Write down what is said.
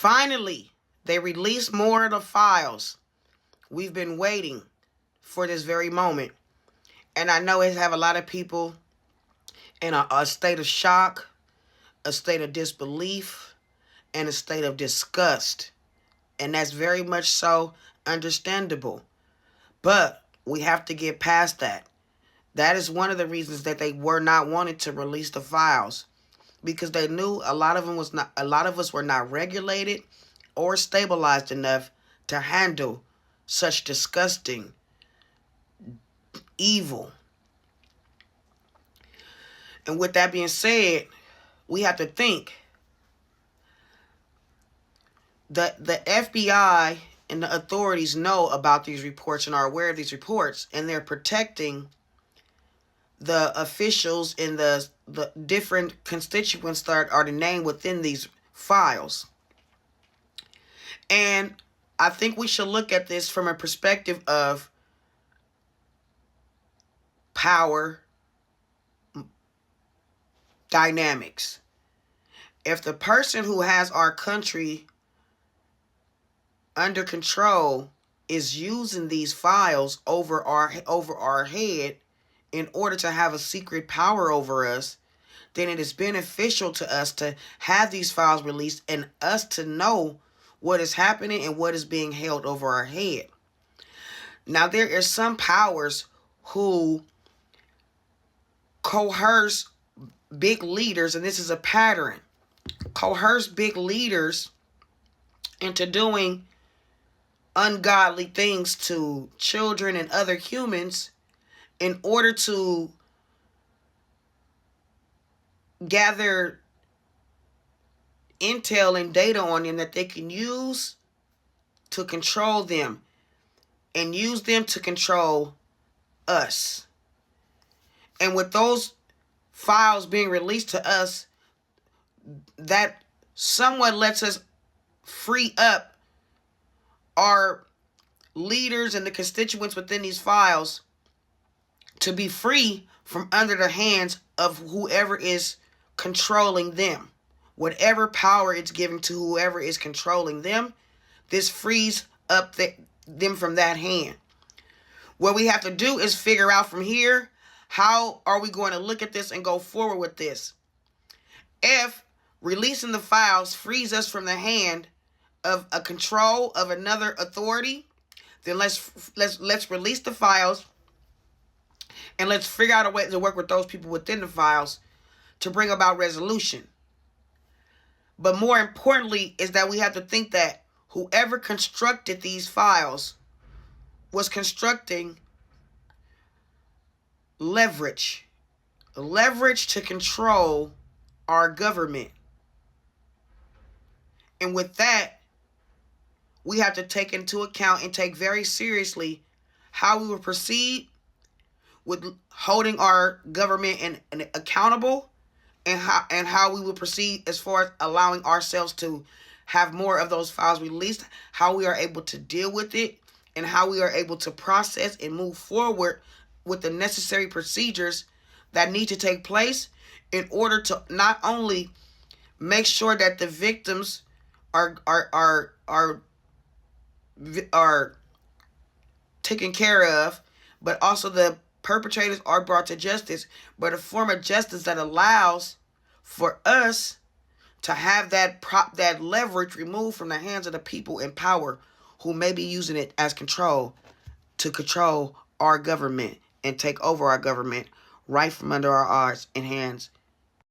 Finally, they released more of the files. We've been waiting for this very moment. And I know it have a lot of people in a state of shock, a state of disbelief, and a state of disgust. And that's very much so understandable. But we have to get past that. That is one of the reasons that they were not wanting to release the files, because they knew a lot of us were not regulated or stabilized enough to handle such disgusting evil. And with that being said, we have to think that the FBI and the authorities know about these reports and are aware of these reports, and they're protecting the officials and the different constituents that are named within these files. And I think we should look at this from a perspective of power dynamics. If the person who has our country under control is using these files over our head in order to have a secret power over us, then it is beneficial to us to have these files released and us to know what is happening and what is being held over our head. Now, there are some powers who coerce big leaders, and this is a pattern, coerce big leaders into doing ungodly things to children and other humans in order to gather intel and data on them that they can use to control them and use them to control us. And with those files being released to us, that somewhat lets us free up our leaders and the constituents within these files to be free from under the hands of whoever is controlling them. Whatever power it's given to whoever is controlling them, this frees up them from that hand. What we have to do is figure out from here, how are we going to look at this and go forward with this? If releasing the files frees us from the hand of a control of another authority, then let's release the files and let's figure out a way to work with those people within the files to bring about resolution. But more importantly is that we have to think that whoever constructed these files was constructing leverage to control our government. And with that, we have to take into account and take very seriously how we will proceed with holding our government and accountable, and how we will proceed as far as allowing ourselves to have more of those files released, how we are able to deal with it, and how we are able to process and move forward with the necessary procedures that need to take place in order to not only make sure that the victims are taken care of, but also the perpetrators are brought to justice, but a form of justice that allows for us to have that leverage removed from the hands of the people in power who may be using it as control to control our government and take over our government right from under our eyes and hands